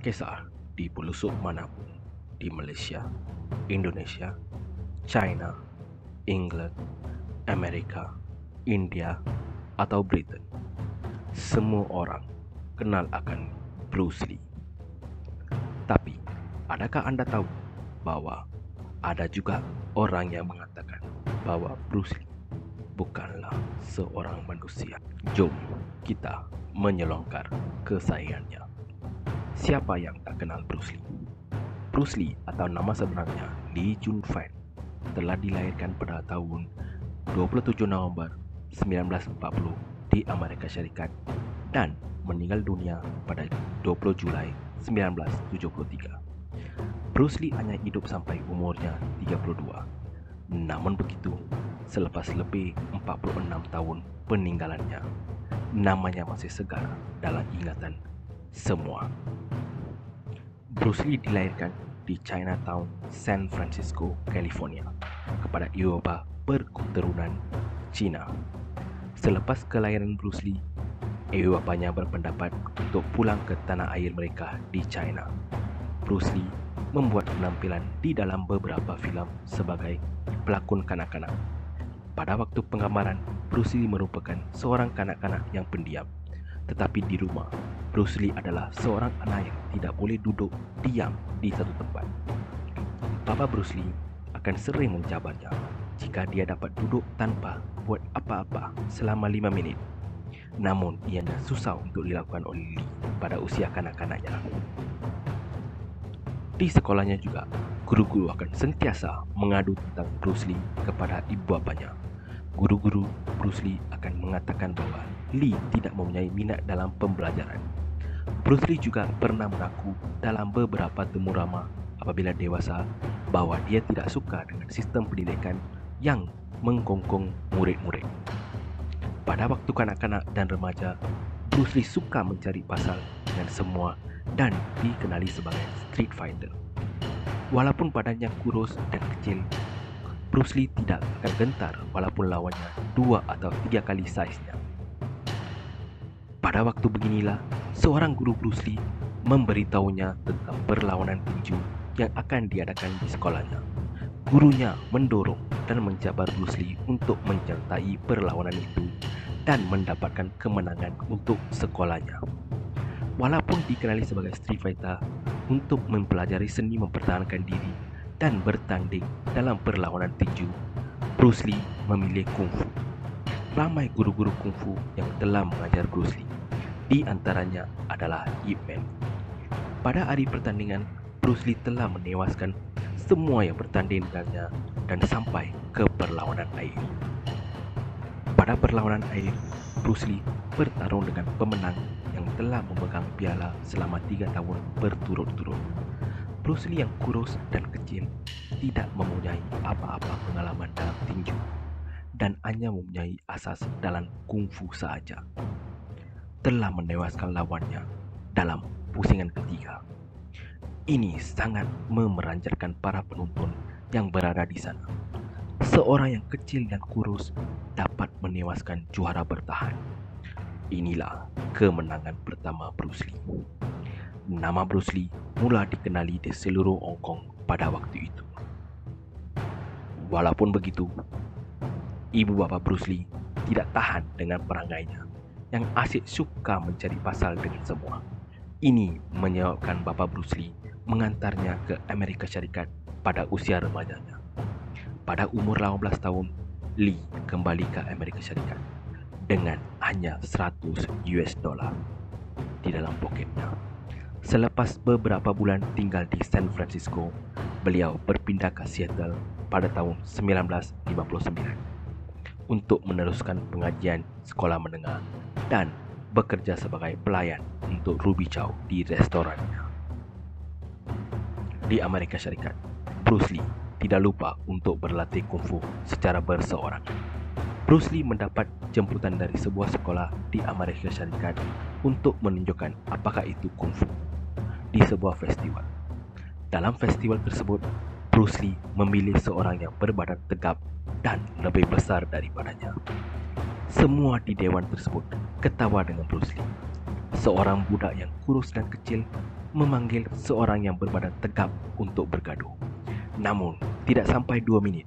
Kisah di pelosok manapun, di Malaysia, Indonesia, China, England, Amerika, India, atau Britain, semua orang kenal akan Bruce Lee. Tapi, adakah Anda tahu bahwa ada juga orang yang mengatakan bahwa Bruce Lee bukanlah seorang manusia? Jom kita menyelongkar kesayangannya. Siapa yang tak kenal Bruce Lee? Bruce Lee atau nama sebenarnya Lee Jun Fan telah dilahirkan pada tahun 27 November 1940 di Amerika Syarikat dan meninggal dunia pada 20 Julai 1973. Bruce Lee hanya hidup sampai umurnya 32. Namun begitu, selepas lebih 46 tahun peninggalannya, namanya masih segar dalam ingatan semua. Bruce Lee dilahirkan di Chinatown, San Francisco, California, kepada ibu bapa berketurunan Cina. Selepas kelahiran Bruce Lee, ibu bapanya berpendapat untuk pulang ke tanah air mereka di China. Bruce Lee membuat penampilan di dalam beberapa filem sebagai pelakon kanak-kanak. Pada waktu penggambaran, Bruce Lee merupakan seorang kanak-kanak yang pendiam. Tetapi di rumah, Bruce Lee adalah seorang anak yang tidak boleh duduk diam di satu tempat. Bapa Bruce Lee akan sering mencabarnya jika dia dapat duduk tanpa buat apa-apa selama 5 minit. Namun, ianya susah untuk dilakukan oleh Lee pada usia kanak-kanaknya. Di sekolahnya juga, guru-guru akan sentiasa mengadu tentang Bruce Lee kepada ibu bapanya. Guru-guru Bruce Lee akan mengatakan bahwa Lee tidak mempunyai minat dalam pembelajaran. Bruce Lee juga pernah mengaku dalam beberapa temu ramah apabila dewasa bahwa dia tidak suka dengan sistem pendidikan yang menggongkong murid-murid. Pada waktu kanak-kanak dan remaja, Bruce Lee suka mencari pasal dengan semua dan dikenali sebagai street fighter. Walaupun badannya kurus dan kecil, Bruce Lee tidak akan gentar walaupun lawannya 2 atau 3 kali saiznya. Pada waktu beginilah, seorang guru Bruce Lee memberitahunya tentang perlawanan tinju yang akan diadakan di sekolahnya. Gurunya mendorong dan mencabar Bruce Lee untuk menyertai perlawanan itu dan mendapatkan kemenangan untuk sekolahnya. Walaupun dikenali sebagai street fighter, untuk mempelajari seni mempertahankan diri dan bertanding dalam perlawanan tinju, Bruce Lee memilih kungfu. Ramai guru-guru kungfu yang telah mengajar Bruce Lee. Di antaranya adalah Ip Man. Pada hari pertandingan, Bruce Lee telah menewaskan semua yang bertanding dengannya dan sampai ke perlawanan air. Pada perlawanan air, Bruce Lee bertarung dengan pemenang yang telah memegang piala selama 3 tahun berturut-turut. Bruce Lee yang kurus dan kecil tidak mempunyai apa-apa pengalaman dalam tinju dan hanya mempunyai asas dalam kungfu sahaja, telah menewaskan lawannya dalam pusingan ketiga. Ini sangat memeranjatkan para penonton yang berada di sana. Seorang yang kecil dan kurus dapat menewaskan juara bertahan. Inilah kemenangan pertama Bruce Lee. Nama Bruce Lee mula dikenali di seluruh Hong Kong pada waktu itu. Walaupun begitu, ibu bapa Bruce Lee tidak tahan dengan perangainya yang asyik suka mencari pasal dengan semua. Ini menyebabkan bapa Bruce Lee mengantarnya ke Amerika Syarikat pada usia remajanya. Pada umur 18 tahun, Lee kembali ke Amerika Syarikat dengan hanya $100 di dalam poketnya. Selepas beberapa bulan tinggal di San Francisco, beliau berpindah ke Seattle pada tahun 1959 untuk meneruskan pengajian sekolah menengah dan bekerja sebagai pelayan untuk Ruby Chow di restorannya. Di Amerika Syarikat, Bruce Lee tidak lupa untuk berlatih kungfu secara berseorangan. Bruce Lee mendapat jemputan dari sebuah sekolah di Amerika Syarikat untuk menunjukkan apakah itu kungfu di sebuah festival. Dalam festival tersebut, Bruce Lee memilih seorang yang berbadan tegap dan lebih besar daripadanya. Semua di dewan tersebut ketawa dengan Bruce Lee. Seorang budak yang kurus dan kecil memanggil seorang yang berbadan tegap untuk bergaduh. Namun, tidak sampai 2 minit,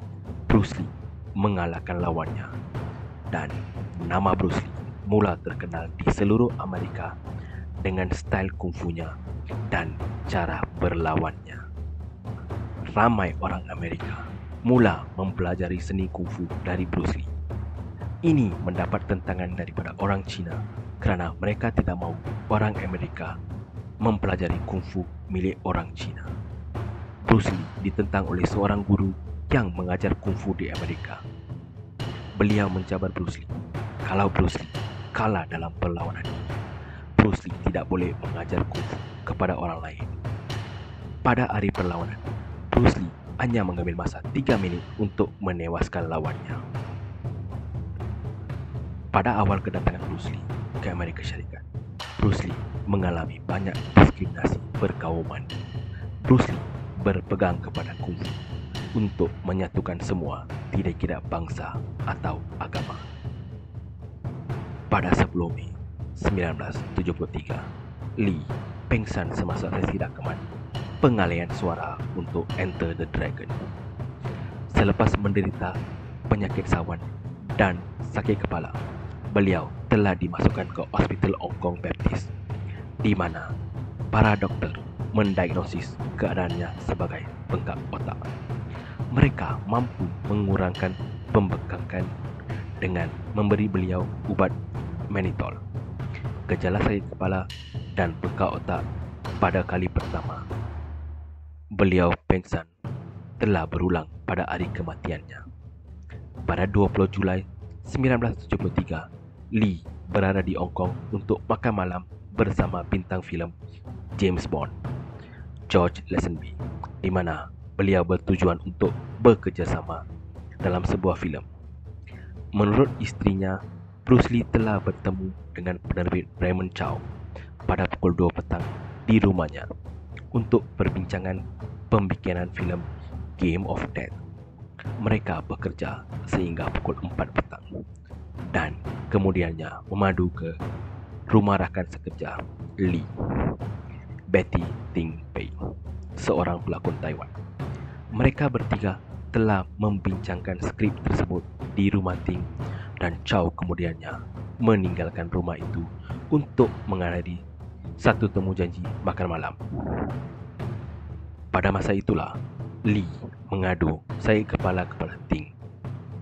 Bruce Lee mengalahkan lawannya. Dan nama Bruce Lee mula terkenal di seluruh Amerika dengan style kungfunya dan cara berlawannya. Ramai orang Amerika mula mempelajari seni kungfu dari Bruce Lee. Ini mendapat tentangan daripada orang Cina kerana mereka tidak mahu orang Amerika mempelajari kungfu milik orang Cina. Bruce Lee ditentang oleh seorang guru yang mengajar kungfu di Amerika. Beliau mencabar Bruce Lee. Kalau Bruce Lee kalah dalam perlawanan ini, Bruce Lee tidak boleh mengajar kungfu kepada orang lain. Pada hari perlawanan, Bruce Lee hanya mengambil masa 3 minit untuk menewaskan lawannya. Pada awal kedatangan Bruce Lee ke Amerika Syarikat, Bruce Lee mengalami banyak diskriminasi berkauman. Bruce Lee berpegang kepada kungfu untuk menyatukan semua, tidak kira bangsa atau agama. Pada 10 Mei 1973, Lee pengsan semasa sesi rakaman pengalihan suara untuk Enter the Dragon. Selepas menderita penyakit sawan dan sakit kepala, beliau telah dimasukkan ke Hospital Hong Kong Baptist, di mana para doktor mendiagnosis keadaannya sebagai bengkak otak. Mereka mampu mengurangkan pembengkakan dengan memberi beliau ubat mannitol. Gejala sakit kepala dan bengkak otak pada kali pertama beliau pengsan telah berulang pada hari kematiannya. Pada 20 Julai 1973, Lee berada di Hong Kong untuk makan malam bersama bintang filem James Bond, George Lazenby, di mana beliau bertujuan untuk bekerjasama dalam sebuah filem. Menurut istrinya, Bruce Lee telah bertemu dengan penerbit Raymond Chow pada pukul 2 petang di rumahnya untuk perbincangan pembikinan filem Game of Death. Mereka bekerja sehingga pukul 4 petang dan kemudiannya memadu ke rumah rakan sekerja Lee, Betty Ting Pei, seorang pelakon Taiwan. Mereka bertiga telah membincangkan skrip tersebut di rumah Ting, dan Chow kemudiannya meninggalkan rumah itu untuk menghadiri satu temu janji makan malam. Pada masa itulah, Lee mengadu sakit kepala kepada Ting,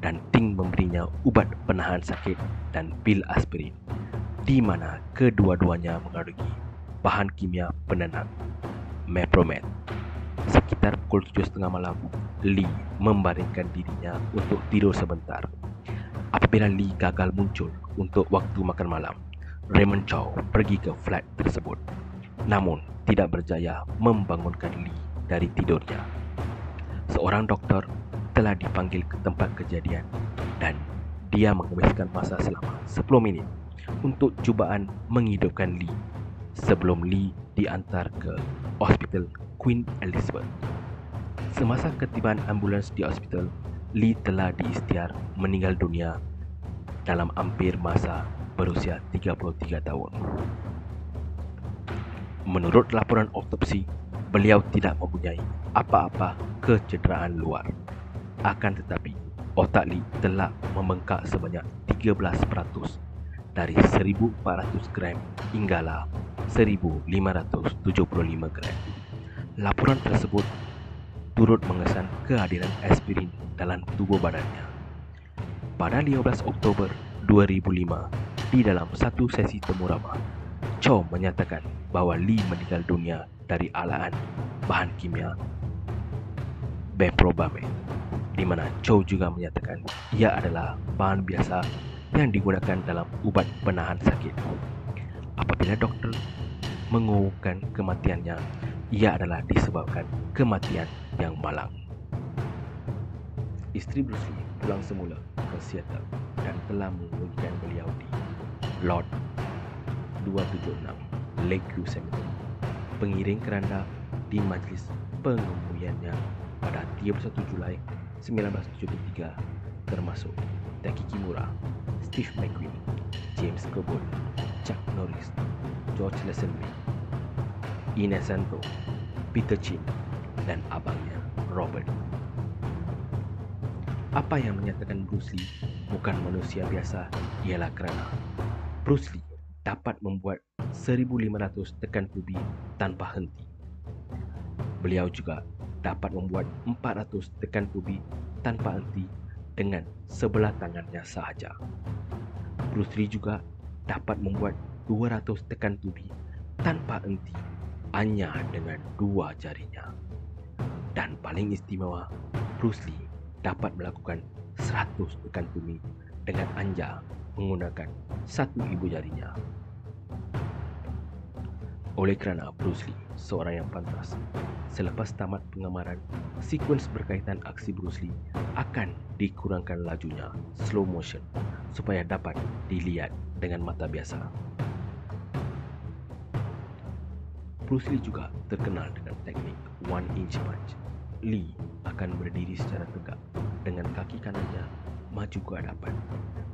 dan Ting memberinya ubat penahan sakit dan pil aspirin, di mana kedua-duanya mengandungi bahan kimia penenang, Mepromet. Sekitar pukul 7.30 malam, Lee membaringkan dirinya untuk tidur sebentar. Apabila Lee gagal muncul untuk waktu makan malam, Raymond Chow pergi ke flat tersebut, namun tidak berjaya membangunkan Lee dari tidurnya. Seorang doktor telah dipanggil ke tempat kejadian dan dia menghabiskan masa selama 10 minit untuk cubaan menghidupkan Lee sebelum Lee diantar ke Hospital Queen Elizabeth. Semasa ketibaan ambulans di hospital, Lee telah diisytiharkan meninggal dunia dalam hampir masa berusia 33 tahun. Menurut laporan autopsi, beliau tidak mempunyai apa-apa kecederaan luar. Akan tetapi, otak Lee telah membengkak sebanyak 13% dari 1.400 gram hinggalah 1.575 gram. Laporan tersebut turut mengesan kehadiran aspirin dalam tubuh badannya. Pada 15 Oktober 2005, di dalam satu sesi temu ramah, Chow menyatakan bahwa Lee meninggal dunia dari alaan bahan kimia Mepromet, di mana Chow juga menyatakan ia adalah bahan biasa yang digunakan dalam ubat penahan sakit. Apabila dokter mengumumkan kematiannya, ia adalah disebabkan kematian yang malang. Isteri Bruce Lee pulang semula ke Seattle dan telah mengunjungi beliau di Lot 276 Lakeview Cemetery. Pengiring keranda di majlis pengemudiannya pada 31 Julai 1973 termasuk Taki Kimura, Steve McQueen, James Coburn, Chuck Norris, George Lazenby. Inocento, Peter Chin, dan abangnya Robert. Apa yang menyatakan Bruce Lee bukan manusia biasa ialah kerana Bruce Lee dapat membuat 1,500 tekan tubi tanpa henti. Beliau juga dapat membuat 400 tekan tubi tanpa henti dengan sebelah tangannya sahaja. Bruce Lee juga dapat membuat 200 tekan tubi tanpa henti hanya dengan 2 jarinya. Dan paling istimewa, Bruce Lee dapat melakukan 100 tekan tubi dengan hanya menggunakan 1 ibu jarinya. Oleh kerana Bruce Lee seorang yang pantas, selepas tamat pengamaran, sekuens berkaitan aksi Bruce Lee akan dikurangkan lajunya slow motion supaya dapat dilihat dengan mata biasa. Bruce Lee juga terkenal dengan teknik one inch punch. Lee akan berdiri secara tegak dengan kaki kanannya maju ke hadapan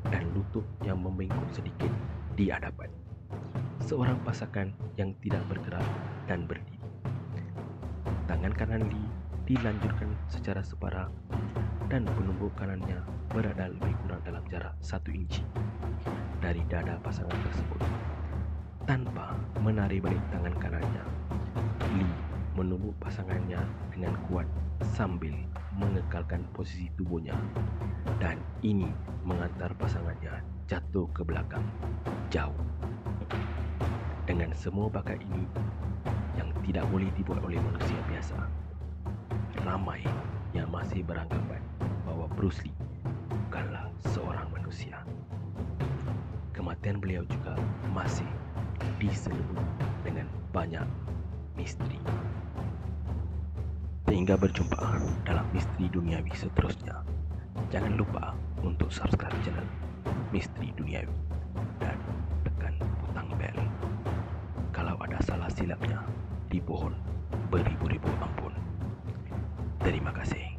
dan lutut yang membengkok sedikit di hadapan. Seorang pasakan yang tidak bergerak dan berdiri. Tangan kanan Lee dilanjurkan secara separa dan penumbuk kanannya berada lebih kurang dalam jarak 1 inci dari dada pasangan tersebut. Tanpa menarik balik tangan kanannya, Lee menumbuk pasangannya dengan kuat sambil mengekalkan posisi tubuhnya, dan ini mengantar pasangannya jatuh ke belakang jauh. Dengan semua bakat ini yang tidak boleh dibuat oleh manusia biasa, ramai yang masih beranggapan bahawa Bruce Lee bukanlah seorang manusia. Kematian beliau juga masih diselimuti dengan banyak misteri. Sehingga berjumpa dalam misteri duniawi seterusnya. Jangan lupa untuk subscribe channel Misteri Duniawi dan tekan butang bel. Kalau ada salah silapnya, dipohon beribu-ribu ampun. Terima kasih.